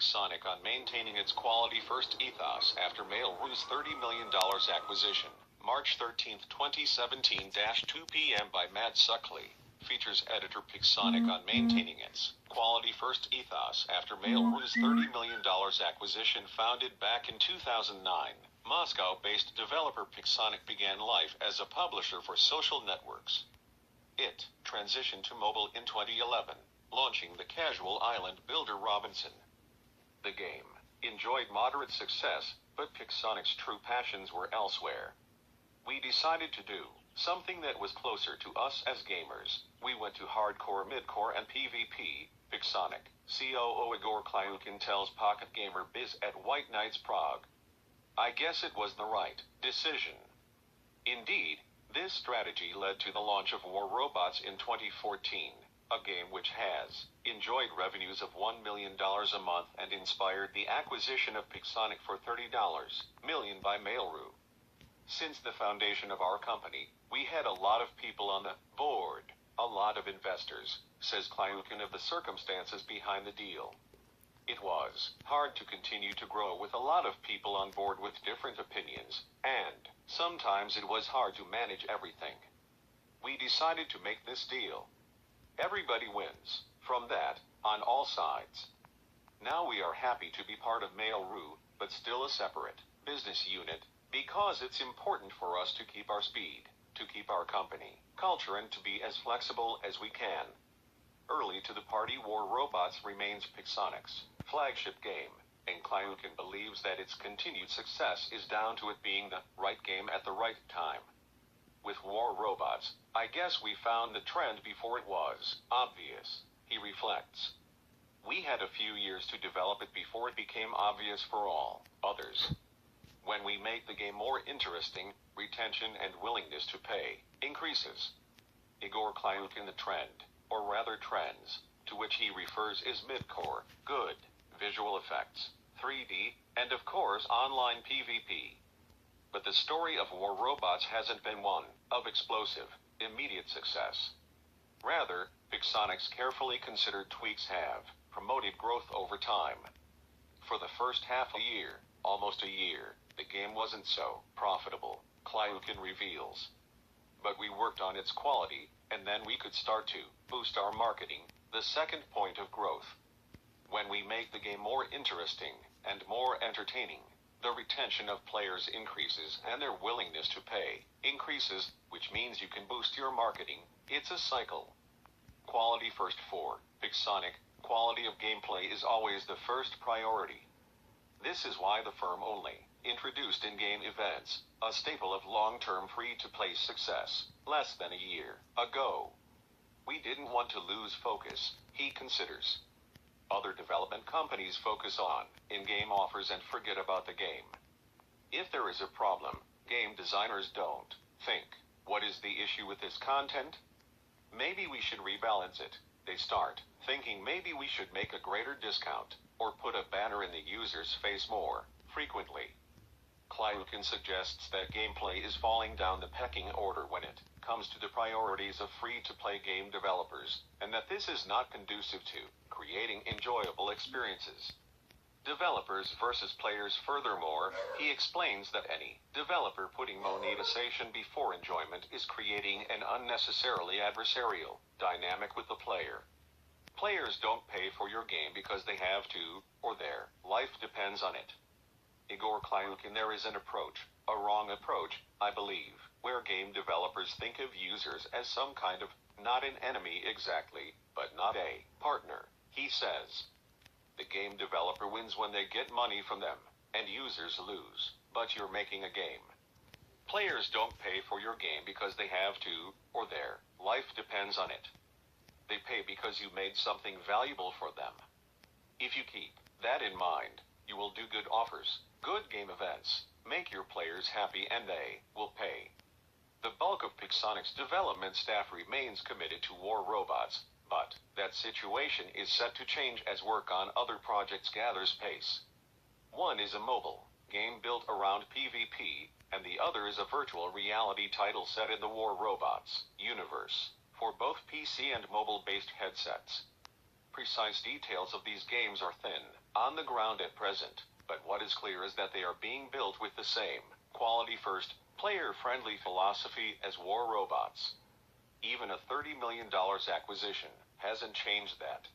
Pixonic on maintaining its quality-first ethos after Mail.ru's $30 million acquisition. March 13, 2017, 2 p.m. by Matt Suckley. Features editor Pixonic on maintaining its quality-first ethos after Mail.ru's $30 million acquisition. Founded back in 2009, Moscow-based developer Pixonic began life as a publisher for social networks. It transitioned to mobile in 2011, launching the casual island builder Robinson. The game enjoyed moderate success, but Pixonic's true passions were elsewhere. We decided to do something that was closer to us as gamers. We went to hardcore, midcore, and PvP. Pixonic COO Igor Klyukin tells Pocket Gamer Biz at White Nights Prague. I guess it was the right decision. Indeed, this strategy led to the launch of War Robots in 2014, a game which has enjoyed revenues of $1 million a month and inspired the acquisition of Pixonic for $30 million by Mail.ru. Since the foundation of our company, we had a lot of people on the board, a lot of investors, says Klyukin of the circumstances behind the deal. It was hard to continue to grow with a lot of people on board with different opinions, and sometimes it was hard to manage everything. We decided to make this deal. Everybody wins from that, on all sides. Now we are happy to be part of Mail.ru, but still a separate business unit, because it's important for us to keep our speed, to keep our company culture, and to be as flexible as we can. Early to the party, War Robots remains Pixonic's flagship game, and Klyukin believes that its continued success is down to it being the right game at the right time. With War Robots, I guess we found the trend before it was obvious, he reflects. We had a few years to develop it before it became obvious for all others. When we make the game more interesting, retention and willingness to pay increases. Igor Klyukin, the trend, or rather trends, to which he refers is midcore, good visual effects, 3D, and of course online PvP. But the story of War Robots hasn't been one of explosive, immediate success. Rather, Pixonic's carefully considered tweaks have promoted growth over time. For the first half a year, almost a year, the game wasn't so profitable, Klyukin reveals. But we worked on its quality, and then we could start to boost our marketing, the second point of growth. When we make the game more interesting and more entertaining, the retention of players increases and their willingness to pay increases, which means you can boost your marketing. It's a cycle. Quality first for Pixonic, quality of gameplay is always the first priority. This is why the firm only introduced in-game events, a staple of long-term free-to-play success, less than a year ago. We didn't want to lose focus, he considers. Other development companies focus on in-game offers and forget about the game. If there is a problem, game designers don't think, what is the issue with this content? Maybe we should rebalance it. They start thinking maybe we should make a greater discount, or put a banner in the user's face more frequently. Klyukin suggests that gameplay is falling down the pecking order when it comes to the priorities of free-to-play game developers, and that this is not conducive to creating enjoyable experiences. Developers versus players. Furthermore, he explains that any developer putting monetization before enjoyment is creating an unnecessarily adversarial dynamic with the player. Players don't pay for your game because they have to, or their life depends on it. Igor Klyukin, there is an approach, a wrong approach, I believe, where game developers think of users as some kind of, not an enemy exactly, but not a partner, he says. The game developer wins when they get money from them, and users lose, but you're making a game. Players don't pay for your game because they have to, or their life depends on it. They pay because you made something valuable for them. If you keep that in mind, you will do good offers, good game events, make your players happy, and they will pay. The bulk of Pixonic's development staff remains committed to War Robots, but that situation is set to change as work on other projects gathers pace. One is a mobile game built around PvP, and the other is a virtual reality title set in the War Robots universe, for both PC and mobile-based headsets. Precise details of these games are thin, on the ground at present, but what is clear is that they are being built with the same quality first, player-friendly philosophy as war robots. Even a $30 million acquisition hasn't changed that.